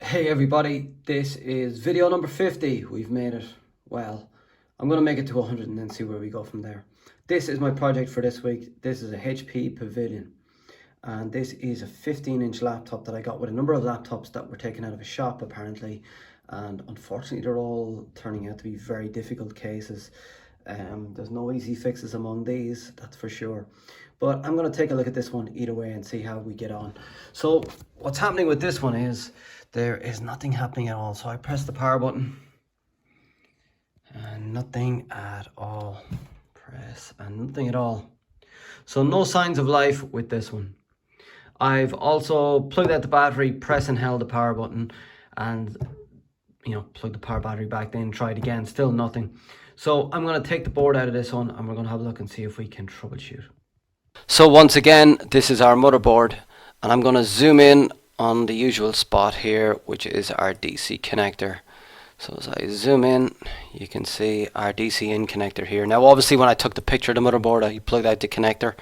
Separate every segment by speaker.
Speaker 1: Hey everybody, this is video number 50. We've made it. Well, I'm going to make it to 100 and then see where we go from there. This is my project for this week. This is a HP Pavilion. And this is a 15-inch laptop that I got with a number of laptops that were taken out of a shop apparently. And unfortunately, they're all turning out to be very difficult cases. There's no easy fixes among these, that's for sure. But I'm going to take a look at this one either way and see how we get on. So what's happening with this one is there is nothing happening at all. So I press the power button and nothing at all. Press and nothing at all. So no signs of life with this one. I've also plugged out the battery, press and held the power button, and plug the power battery back in, try it again, still nothing. So I'm going to take the board out of this one and we're going to have a look and see if we can troubleshoot. So once again, this is our motherboard, and I'm going to zoom in on the usual spot here, which is our DC connector. So as I zoom in, you can see our DC in connector here. Now obviously when I took the picture of the motherboard, I plugged out the connector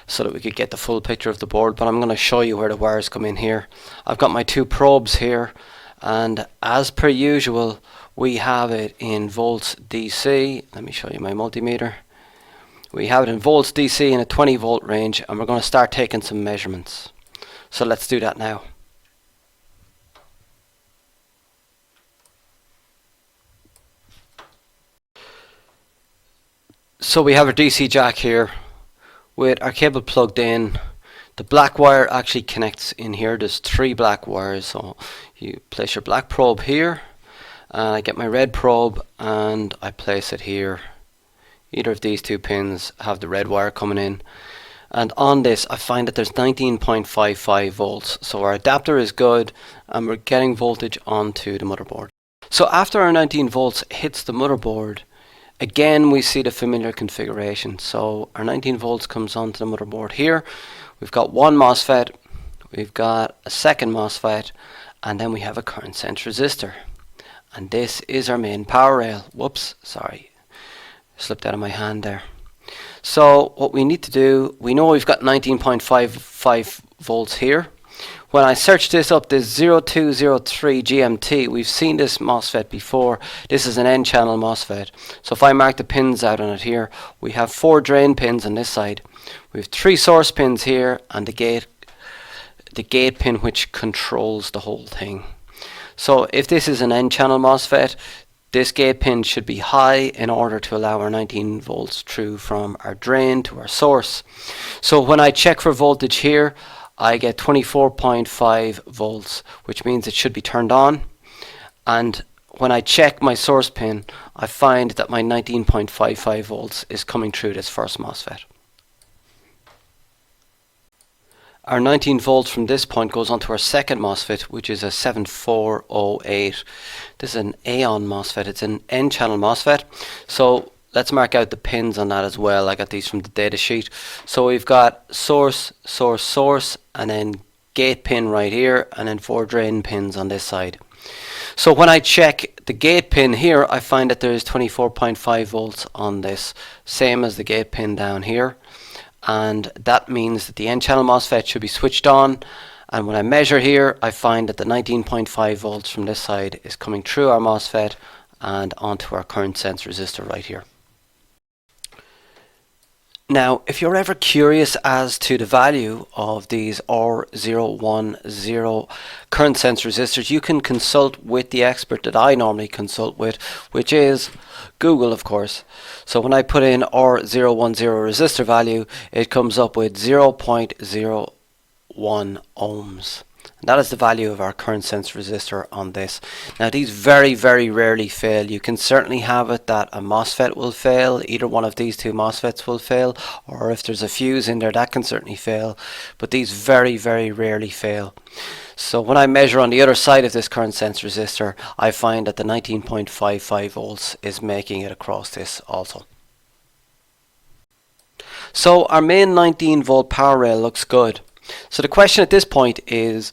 Speaker 1: so that we could get the full picture of the board, but I'm going to show you where the wires come in here. I've got my two probes here, and as per usual, we have it in volts DC. Let me show you my multimeter. We have it in volts DC in a 20 volt range, and we're going to start taking some measurements. So let's do that now. So we have our DC jack here with our cable plugged in. The black wire actually connects in here. There's 3 black wires, so you place your black probe here, and I get my red probe and I place it here. Either of these 2 pins have the red wire coming in, and on this I find that there's 19.55 volts, so our adapter is good and we're getting voltage onto the motherboard. So after our 19 volts hits the motherboard, again we see the familiar configuration. So our 19 volts comes onto the motherboard here. We've got one MOSFET, we've got a second MOSFET, and then we have a current sense resistor. And this is our main power rail. Whoops, sorry, slipped out of my hand there. So what we need to do, we know we've got 19.55 volts here. When I search this up, this 0203 GMT, we've seen this MOSFET before. This is an N-channel MOSFET. So if I mark the pins out on it here, we have 4 drain pins on this side. We have 3 source pins here, and the gate pin which controls the whole thing. So if this is an N-channel MOSFET, this gate pin should be high in order to allow our 19 volts through from our drain to our source. So when I check for voltage here, I get 24.5 volts, which means it should be turned on. And when I check my source pin, I find that my 19.55 volts is coming through this first MOSFET. Our 19 volts from this point goes onto our second MOSFET, which is a 7408. This is an AON MOSFET. It's an N-channel MOSFET. So let's mark out the pins on that as well. I got these from the data sheet. So we've got source, source, source, and then gate pin right here, and then 4 drain pins on this side. So when I check the gate pin here, I find that there is 24.5 volts on this, same as the gate pin down here. And that means that the N-channel MOSFET should be switched on. And when I measure here, I find that the 19.5 volts from this side is coming through our MOSFET and onto our current sense resistor right here. Now, if you're ever curious as to the value of these au150 current sense resistors, you can consult with the expert that I normally consult with, which is Google, of course. So when I put in au150 resistor value, it comes up with 0.01 ohms. That is the value of our current sense resistor on this. Now these very, very rarely fail. You can certainly have it that a MOSFET will fail, either one of these 2 MOSFETs will fail, or if there's a fuse in there, that can certainly fail, but these very, very rarely fail. So when I measure on the other side of this current sense resistor, I find that the 19.55 volts is making it across this also. So our main 19 volt power rail looks good. So the question at this point is,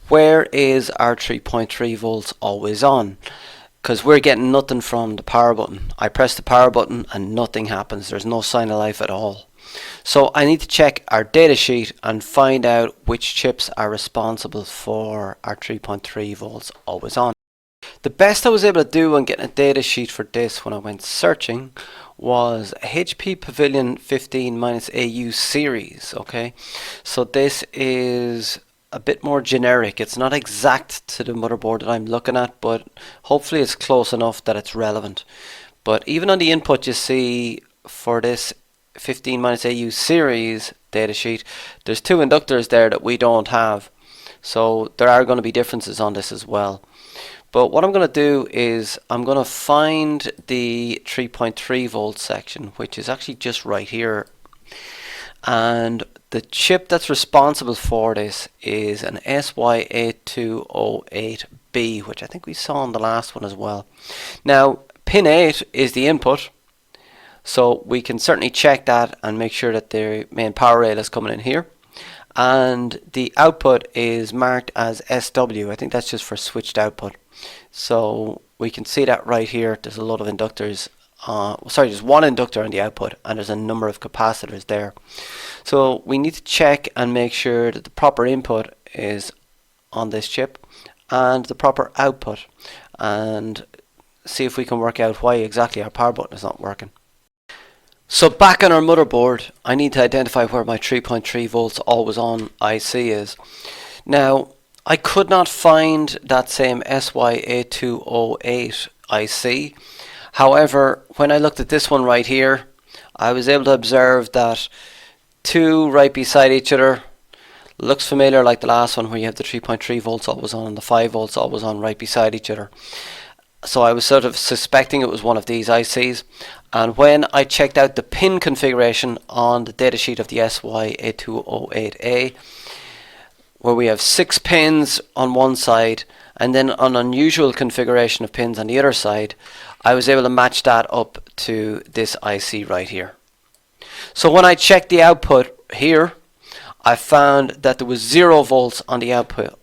Speaker 1: where is our 3.3 volts always on? Because we're getting nothing from the power button. I press the power button and nothing happens. There's no sign of life at all. So I need to check our data sheet and find out which chips are responsible for our 3.3 volts always on. The best I was able to do on getting a data sheet for this when I went searching was HP Pavilion 15-AU series. Okay, so this is a bit more generic. It's not exact to the motherboard that I'm looking at, but hopefully it's close enough that it's relevant. But even on the input, you see for this 15-AU series datasheet, there's two inductors there that we don't have. So there are going to be differences on this as well. But what I'm going to do is I'm going to find the 3.3 volt section, which is actually just right here. And the chip that's responsible for this is an SY8208B, which I think we saw on the last one as well. Now, pin 8 is the input, so we can certainly check that and make sure that the main power rail is coming in here. And the output is marked as SW. I think that's just for switched output. So we can see that right here. There's a lot of inductors. There's one inductor on the output, and there's a number of capacitors there. So we need to check and make sure that the proper input is on this chip and the proper output, and see if we can work out why exactly our power button is not working. So back on our motherboard, I need to identify where my 3.3 volts always on IC is. Now, I could not find that same SY8208 IC. However, when I looked at this one right here, I was able to observe that two right beside each other looks familiar like the last one where you have the 3.3 volts always on and the 5 volts always on right beside each other. So I was sort of suspecting it was one of these ICs, and when I checked out the pin configuration on the datasheet of the SY8208A, where we have 6 pins on one side and then an unusual configuration of pins on the other side, I was able to match that up to this IC right here. So when I checked the output here, I found that there was 0 volts on the output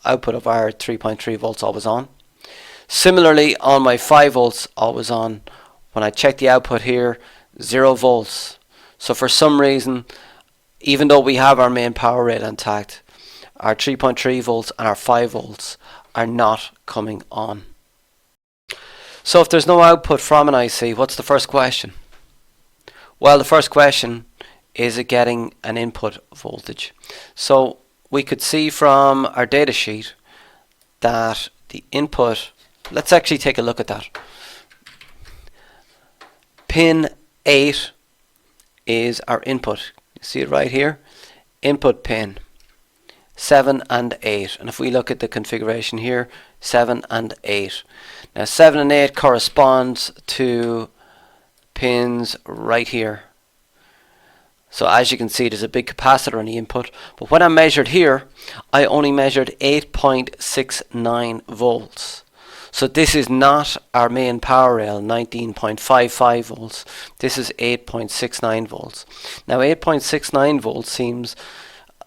Speaker 1: of our 3.3 volts always on. Similarly, on my 5 volts always on, when I check the output here, 0 volts. So for some reason, even though we have our main power rail intact, our 3.3 volts and our 5 volts are not coming on. So if there's no output from an IC, what's the first question? Well, the first question is it getting an input voltage? So we could see from our data sheet that the input, let's actually take a look at that. Pin 8 is our input. You see it right here? Input pin 7 and 8. And if we look at the configuration here, 7 and 8. Now 7 and 8 corresponds to pins right here. So as you can see, there's a big capacitor on the input. But when I measured here, I only measured 8.69 volts. So this is not our main power rail, 19.55 volts. This is 8.69 volts. Now 8.69 volts seems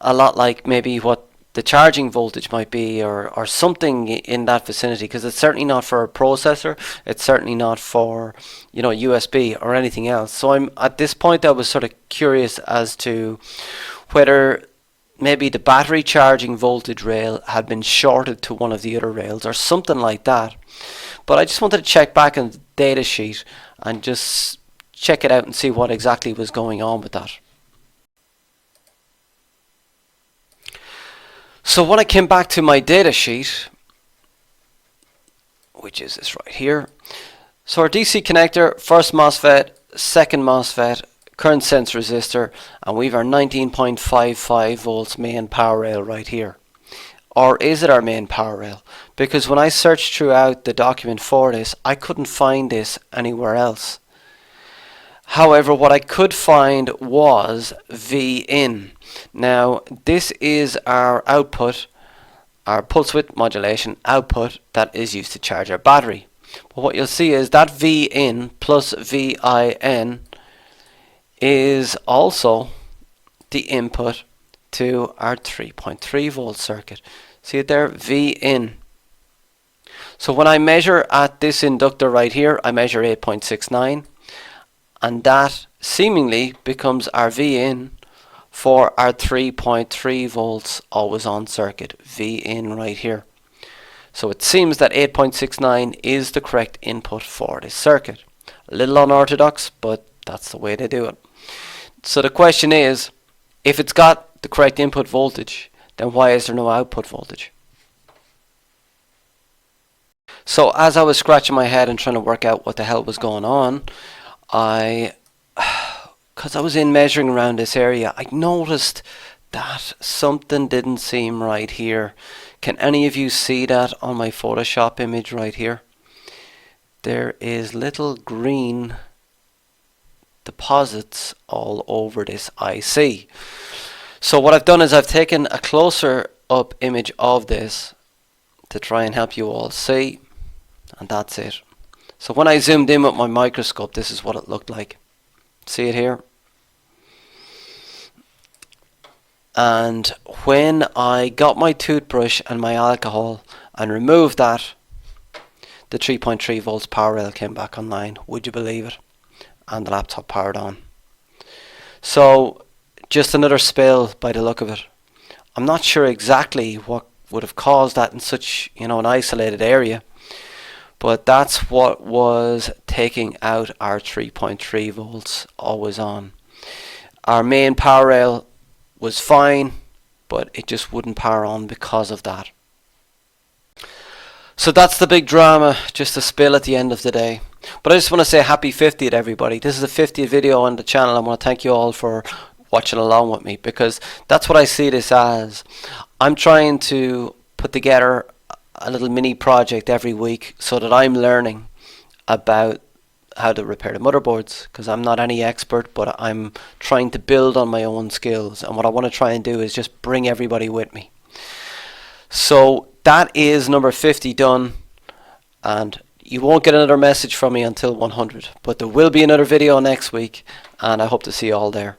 Speaker 1: a lot like maybe what the charging voltage might be, or something in that vicinity, because it's certainly not for a processor, it's certainly not for, you know, USB or anything else. So I'm at this point I was sort of curious as to whether maybe the battery charging voltage rail had been shorted to one of the other rails or something like that. But I just wanted to check back on the data sheet and just check it out and see what exactly was going on with that. So when I came back to my data sheet, which is this right here, so our DC connector, first MOSFET, second MOSFET, current sense resistor, and we've our 19.55 volts main power rail right here. Or is it our main power rail? Because when I searched throughout the document for this, I couldn't find this anywhere else. However, what I could find was V in. Now, this is our output, our pulse width modulation output that is used to charge our battery. But what you'll see is that V in plus VIN is also the input to our 3.3 volt circuit. See it there? V in. So when I measure at this inductor right here, I measure 8.69. And that seemingly becomes our V in for our 3.3 volts always on circuit, V in right here. So it seems that 8.69 is the correct input for this circuit. A little unorthodox, but that's the way they do it. So the question is, if it's got the correct input voltage, then why is there no output voltage? So as I was scratching my head and trying to work out what the hell was going on, because I was in measuring around this area, I noticed that something didn't seem right here. Can any of you see that on my Photoshop image right here? There is little green deposits all over this IC. So what I've done is I've taken a closer up image of this to try and help you all see, and that's it. So when I zoomed in with my microscope, this is what it looked like. See it here? And when I got my toothbrush and my alcohol and removed that, the 3.3 volts power rail came back online. Would you believe it? And the laptop powered on. So just another spill by the look of it. I'm not sure exactly what would have caused that in such, an isolated area, but that's what was taking out our 3.3 volts always on. Our main power rail was fine, but it just wouldn't power on because of that. So that's the big drama, just a spill at the end of the day. But I just want to say happy 50th everybody. This is the 50th video on the channel. I want to thank you all for watching along with me, because that's what I see this as. I'm trying to put together a little mini project every week so that I'm learning about how to repair the motherboards, because I'm not any expert, but I'm trying to build on my own skills, and what I want to try and do is just bring everybody with me. So that is number 50 done, and you won't get another message from me until 100, but there will be another video next week, and I hope to see you all there.